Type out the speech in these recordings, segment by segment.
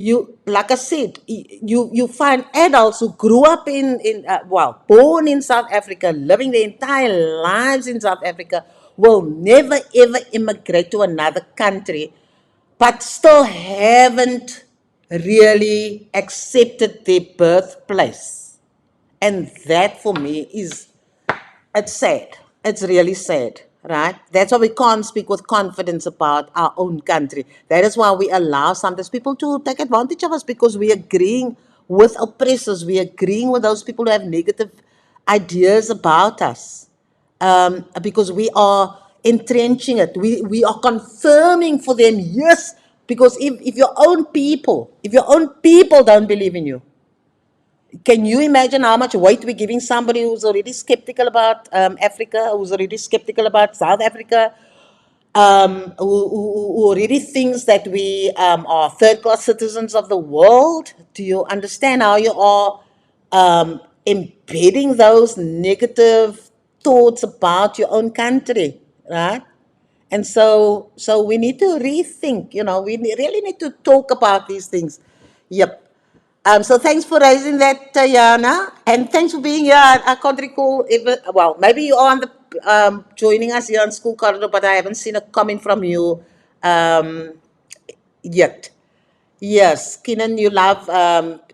You, like I said, you find adults who grew up well, born in South Africa, living their entire lives in South Africa, will never ever immigrate to another country, but still haven't really accepted their birthplace. And that for me is, it's sad. It's really sad, right? That's why we can't speak with confidence about our own country. That is why we allow sometimes people to take advantage of us, because we're agreeing with oppressors. We're agreeing with those people who have negative ideas about us, because we are entrenching it. We are confirming for them, yes, because if your own people don't believe in you, can you imagine how much weight we're giving somebody who's already skeptical about Africa, who's already skeptical about South Africa, who already thinks that we are third class citizens of the world? Do you understand how you are embedding those negative thoughts about your own country, right? And so we need to rethink, really need to talk about these things. Yep. So thanks for raising that, Tayana, and thanks for being here. I can't recall if, well, maybe you are on the joining us here on School Corridor, but I haven't seen a comment from you um, yet. Yes, Keenan, you love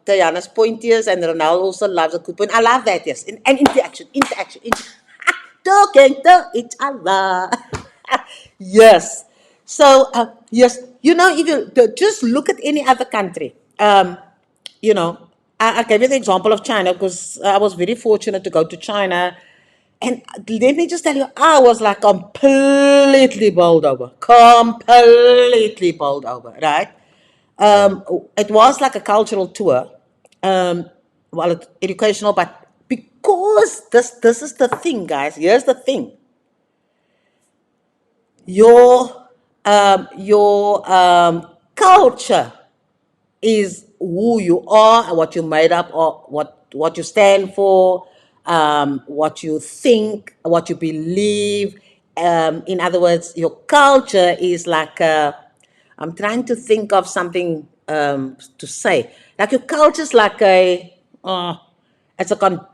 Tayana's pointers, and Ronald also loves a good point. I love that, yes. And interaction. Talking to each other. Yes. So, yes, if you just look at any other country, you know, I gave you the example of China because I was very fortunate to go to China. And let me just tell you, I was like completely bowled over. Completely bowled over, right? It was like a cultural tour, um, well, it's educational, but because this is the thing, guys. Here's the thing: your culture is who you are, what you made up, or what you stand for, what you think, what you believe. In other words, your culture is like I'm trying to think of something to say. Like your culture is like it's a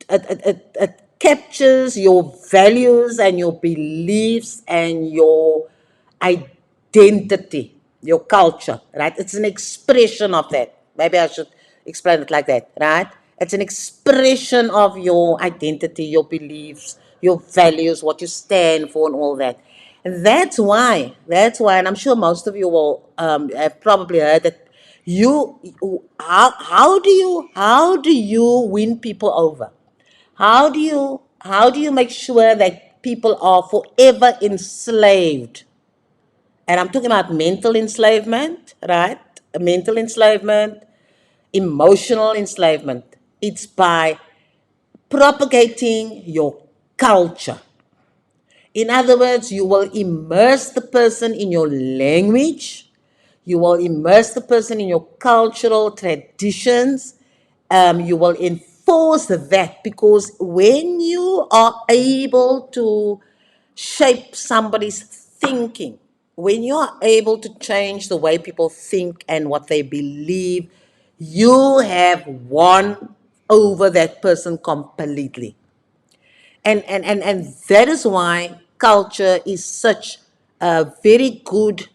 it captures your values and your beliefs and your identity, your culture, right? It's an expression of that. Maybe I should explain it like that, right? It's an expression of your identity, your beliefs, your values, what you stand for, and all that. And that's why, and I'm sure most of you will have probably heard that you, how do you win people over? How do you make sure that people are forever enslaved? And I'm talking about mental enslavement, right? Mental enslavement, emotional enslavement. It's by propagating your culture. In other words, you will immerse the person in your language, you will immerse the person in your cultural traditions, you will enforce that, because when you are able to shape somebody's thinking, when you are able to change the way people think and what they believe, you have won over that person completely. And that is why culture is such a very good,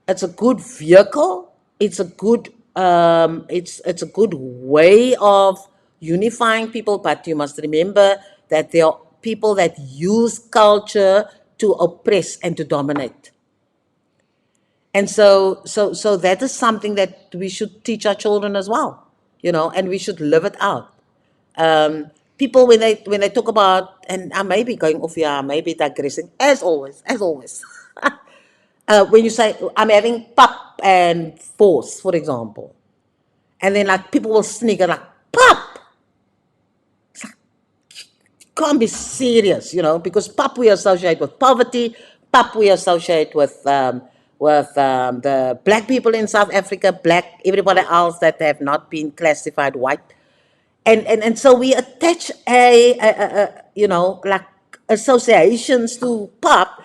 it's a good vehicle, it's a good way of unifying people. But you must remember that there are people that use culture to oppress and to dominate. And so that is something that we should teach our children as well, and we should live it out. People, when they talk about, and I may be going off here, I may be digressing, as always. When you say I'm having pap and force, for example, and then like people will sneak like pap, can't be serious, because pap we associate with poverty, pap we associate with the black people in South Africa, black everybody else that have not been classified white. And so we attach like associations to pop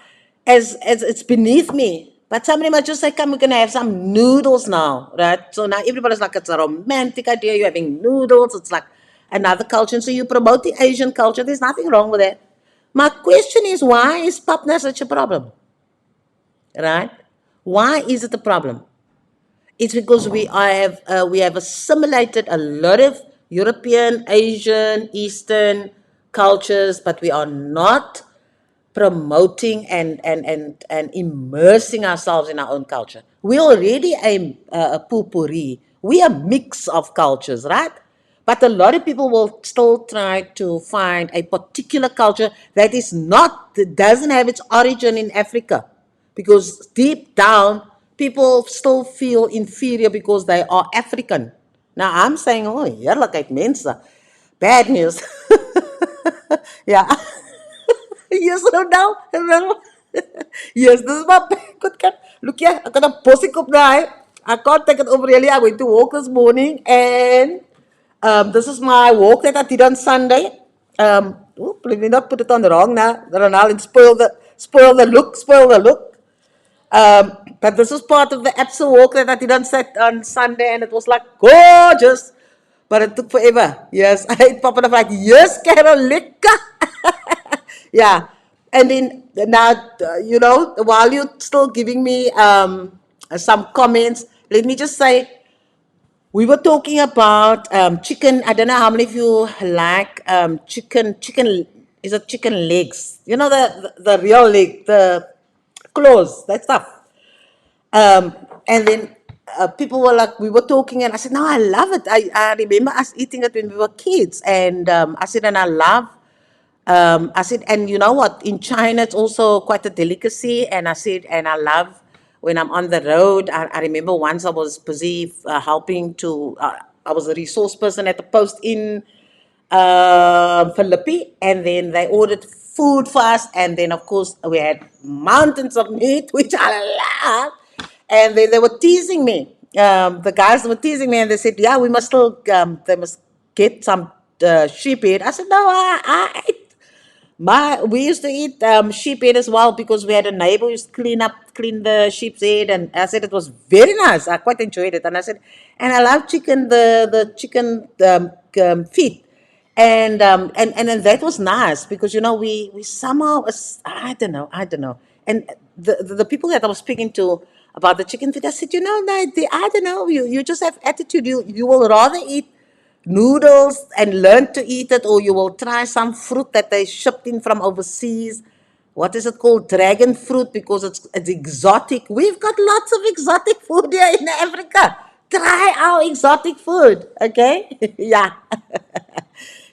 as it's beneath me. But somebody might just say, come, we're going to have some noodles now, right? So now everybody's like, it's a romantic idea. You're having noodles. It's like another culture. And so you promote the Asian culture. There's nothing wrong with that. My question is, why is popna such a problem, right? Why is it a problem? It's because we have assimilated a lot of European, Asian, Eastern cultures, but we are not promoting and immersing ourselves in our own culture. We already a potpourri. We are a mix of cultures, right? But a lot of people will still try to find a particular culture that is not, that doesn't have its origin in Africa. Because deep down, people still feel inferior because they are African. Now I'm saying, oh, heerlijkheid mense. Bad news. Yeah. Yes, no, now. No. Yes, this is my good cat. Look here, I got a pussy cup now. I can't take it over really. I went to walk this morning and this is my walk that I did on Sunday. Let me not put it on the wrong now. Ronald and spoil the look. But this was part of the Epsom walk that I did on Sunday, and it was like gorgeous. But it took forever. Yes, I ate Papa the like, yes, Carol, lekker. Yeah. And then now, while you're still giving me some comments, let me just say, we were talking about chicken. I don't know how many of you like chicken, is it chicken legs? You know, the real leg, the claws, that stuff. Um, and then people were like, we were talking, and I said, no, I love it. I remember us eating it when we were kids. And I said, and I love, I said, and you know what? In China, it's also quite a delicacy. And I said, and I love when I'm on the road. I remember once I was busy helping to, I was a resource person at the post in Philippi, and then they ordered food for us, and then of course we had mountains of meat, which I love, and then they were teasing me. The guys were teasing me, and they said, "Yeah, we must still, they must get some sheep head." I said, "No, I ate we used to eat sheep head as well because we had a neighbor who used to clean the sheep's head, and I said it was very nice. I quite enjoyed it, and I said, and I love chicken, the chicken feet, and then that was nice because we somehow, I don't know, and the people that I was speaking to about the chicken feet, I said, I don't know, you just have attitude. You will rather eat noodles and learn to eat it, or you will try some fruit that they shipped in from overseas. What is it called? Dragon fruit, because it's exotic. We've got lots of exotic food here in Africa. Try our exotic food, okay? Yeah.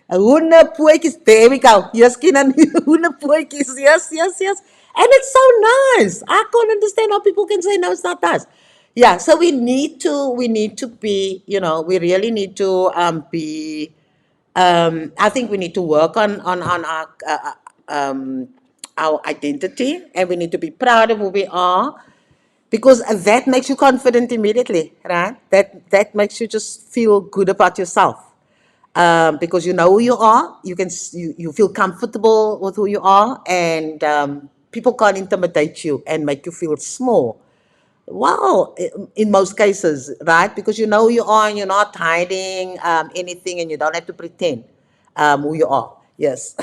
Hoenderpootjies, there we go. Yes, Kinan, hoenderpootjies, yes, yes, yes. And it's so nice. I can't understand how people can say no, it's not nice. Yeah, so we need to be, we really need to be, I think we need to work on our identity, and we need to be proud of who we are, because that makes you confident immediately, right? That makes you just feel good about yourself, because you know who you are. You feel comfortable with who you are, and people can't intimidate you and make you feel small. Wow, in most cases, right? Because you know who you are, and you're not hiding anything, and you don't have to pretend who you are. Yes.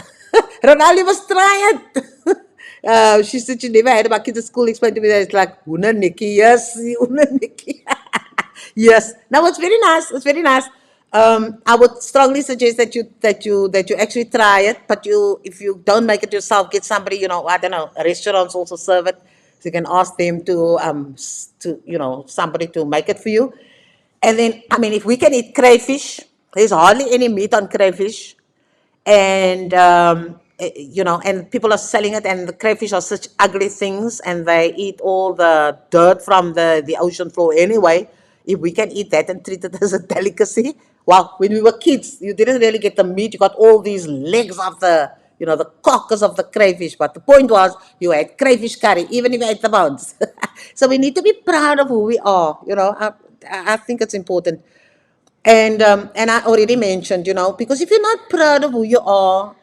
Ronaldo must try it. She said she never had about kids at school explain to me that it's like, Una Nikki, yes, Una Nikki. Yes. Now it's very nice. It's very nice. I would strongly suggest that you actually try it. But if you don't make it yourself, get somebody. I don't know. Restaurants also serve it, so you can ask them to somebody to make it for you. And then, I mean, if we can eat crayfish, there's hardly any meat on crayfish, and and people are selling it, and the crayfish are such ugly things, and they eat all the dirt from the ocean floor anyway. If we can eat that and treat it as a delicacy, well, when we were kids, you didn't really get the meat. You got all these legs of the carcass of the crayfish, but the point was you had crayfish curry even if you ate the bones. So we need to be proud of who we are. I think it's important. And I already mentioned, because if you're not proud of who you are,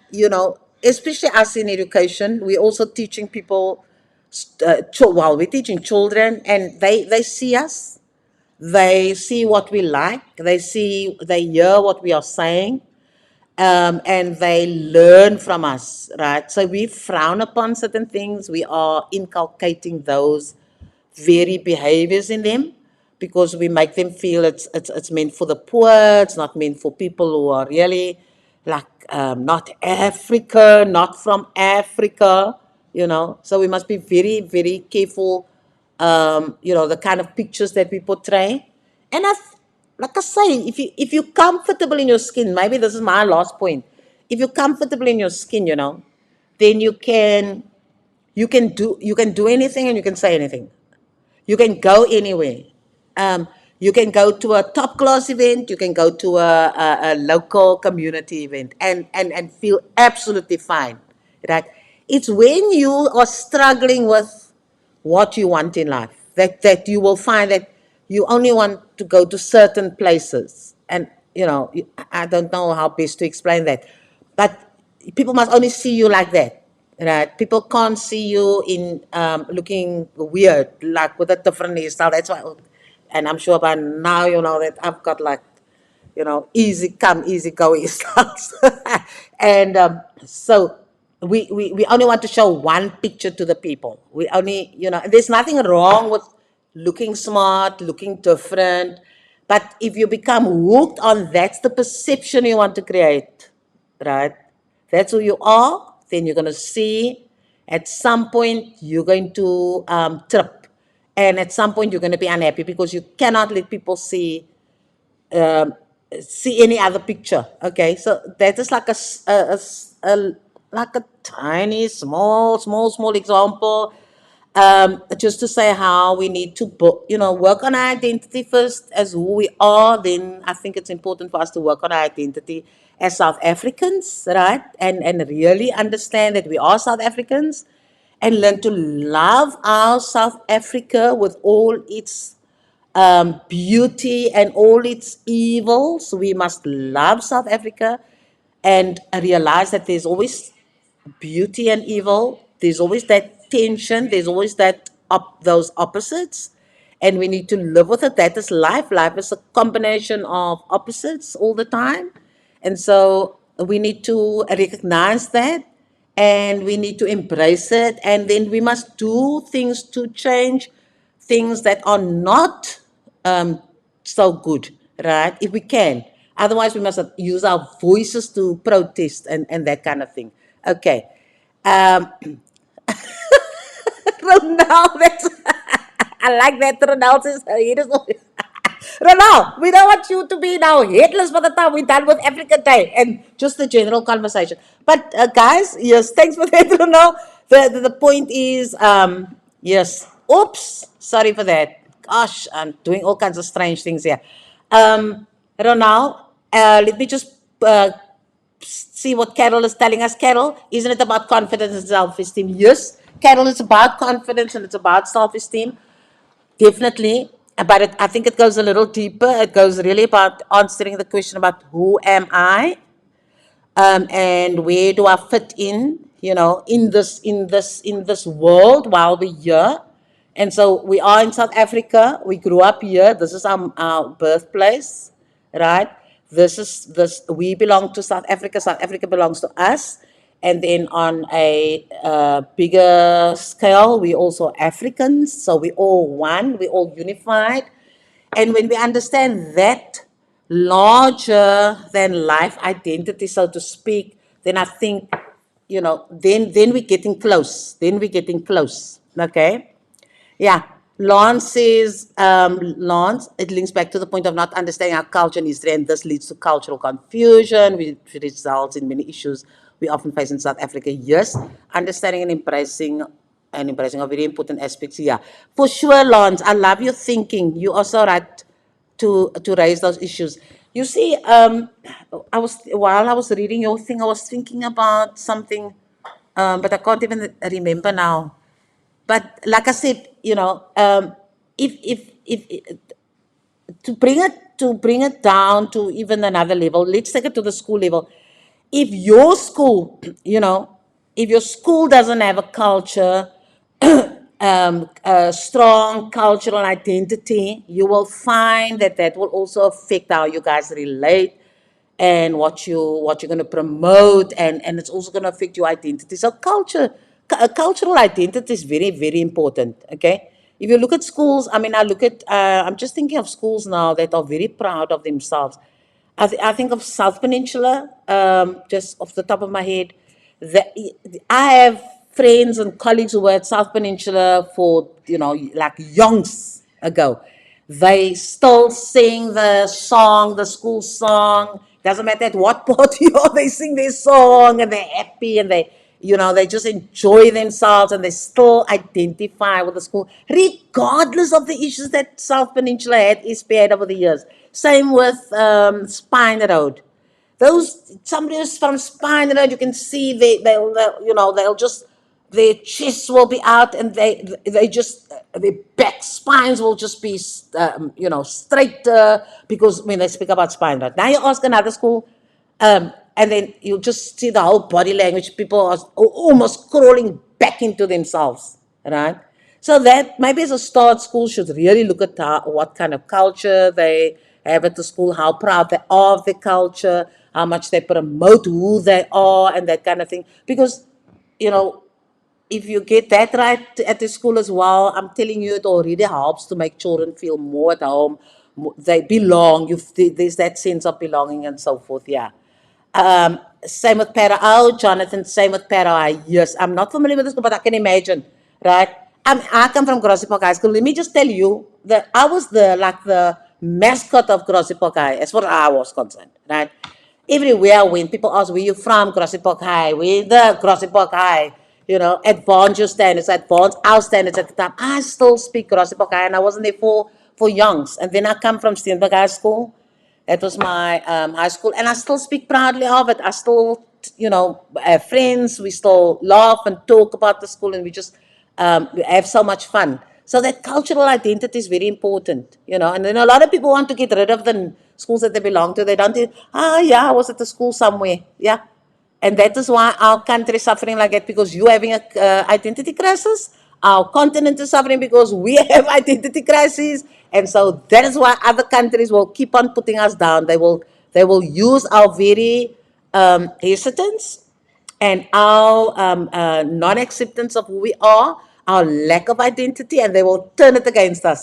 especially us in education, we're also teaching people while we're teaching children, and they see us, they see what we like, they hear what we are saying, and they learn from us, right? So we frown upon certain things. We are inculcating those very behaviors in them because we make them feel it's meant for the poor. It's not meant for people who are really like not Africa, not from Africa, you know. So we must be very, very careful, you know, the kind of pictures that we portray. And like I say, if you're comfortable in your skin, maybe this is my last point. If you're comfortable in your skin, you know, then you can do anything and you can say anything. You can go anywhere. Um, you can go to a top class event. You can go to a local community event and feel absolutely fine, right? It's when you are struggling with what you want in life that you will find that you only want to go to certain places. And, you know, I don't know how best to explain that. But people must only see you like that, right? People can't see you in looking weird, like with a different hairstyle. That's why, and I'm sure by now you know that I've got like, you know, easy come, easy go styles. And so we only want to show one picture to the people. We only, you know, there's nothing wrong with looking smart, looking different. But if you become hooked on that's the perception you want to create, right? That's who you are, then you're going to see at some point you're going to trip. And at some point you're going to be unhappy because you cannot let people um, see any other picture. Okay, so that is like like a tiny, small example, just to say how we need to, you know, work on our identity first as who we are. Then I think it's important for us to work on our identity as South Africans, right? And really understand that we are South Africans, and learn to love our South Africa with all its beauty and all its evils. We must love South Africa and realize that there's always beauty and evil. There's always that tension. There's always those opposites, and we need to live with it. That is life. Life is a combination of opposites all the time, and so we need to recognize that, and we need to embrace it, and then we must do things to change things that are not so good, right? If we can. Otherwise, we must use our voices to protest and that kind of thing. Okay. Um, Ronald, that's, I like that. Ronald says, it is Ronald, we don't want you to be now headless by the time we're done with Africa Day and just the general conversation. But guys, yes, thanks for that, Ronald. The point is, yes, oops, sorry for that. Gosh, I'm doing all kinds of strange things here. Ronald, let me just see what Carol is telling us. Carol, isn't it about confidence and self-esteem? Yes, Carol, it's about confidence and it's about self-esteem. Definitely. But I think it goes a little deeper. It goes really about answering the question about who am I, and where do I fit in, you know, in this world while we're here. And so we are in South Africa. We grew up here. This is our birthplace, right? This we belong to South Africa. South Africa belongs to us. And then on a bigger scale, we also Africans. So we all one. We all unified. And when we understand that larger than life identity, so to speak, then I think, you know, then we're getting close. Then we're getting close. Okay? Yeah. Lance says, Lance, it links back to the point of not understanding our culture and history, and this leads to cultural confusion, which results in many issues we often face in South Africa. Yes, understanding and embracing are very important aspects. Yeah, for sure, Lance. I love your thinking. You also right to raise those issues. You see, while I was reading your thing, I was thinking about something, but I can't even remember now. But like I said, you know, if to bring it down to even another level, let's take it to the school level. If your school, you know, if your school doesn't have a culture a strong cultural identity, you will find that that will also affect how you guys relate and what you're going to promote, and it's also going to affect your identity. So cultural identity is very, very important. Okay, if you look at schools, I mean, I look at I'm just thinking of schools now that are very proud of themselves. I think of South Peninsula, just off the top of my head. I have friends and colleagues who were at South Peninsula for, like yonks ago. They still sing the song, the school song. Doesn't matter at what part you are, they sing their song and they're happy and they just enjoy themselves and they still identify with the school, regardless of the issues that South Peninsula had spared over the years. Same with Spine Road. Those somebody who's from Spine Road, you can see they'll just their chests will be out and they just their back spines will just be straight because when they speak about Spine Road. Now you ask another school, and then you just see the whole body language. People are almost crawling back into themselves, right? So that maybe as a start, schools should really look at what kind of culture they have at the school, how proud they are of the culture, how much they promote who they are, and that kind of thing. Because, you know, if you get that right at the school as well, I'm telling you, it already helps to make children feel more at home. They belong. There's that sense of belonging and so forth. Yeah. Same with Para. Oh, Jonathan, same with Para. Yes, I'm not familiar with this, but I can imagine, right? I come from Grassy Park High School. Let me just tell you that I was the mascot of Grassy Park High, as far as I was concerned, right? Everywhere when people ask, where you from, Grassy Park High, where the Grassy Park High, advance your standards, advance our standards at the time. I still speak Grassy Park High, and I wasn't there for youngs. And then I come from Steenberg High School. That was my high school, and I still speak proudly of it. I still, have friends. We still laugh and talk about the school, and we just we have so much fun. So that cultural identity is very important, And then a lot of people want to get rid of the schools that they belong to. They don't think, yeah, I was at the school somewhere, yeah. And that is why our country is suffering like that, because you having a identity crisis. Our continent is suffering because we have identity crises, and so that is why other countries will keep on putting us down. They will use our very hesitance and our non-acceptance of who we are, our lack of identity, and they will turn it against us.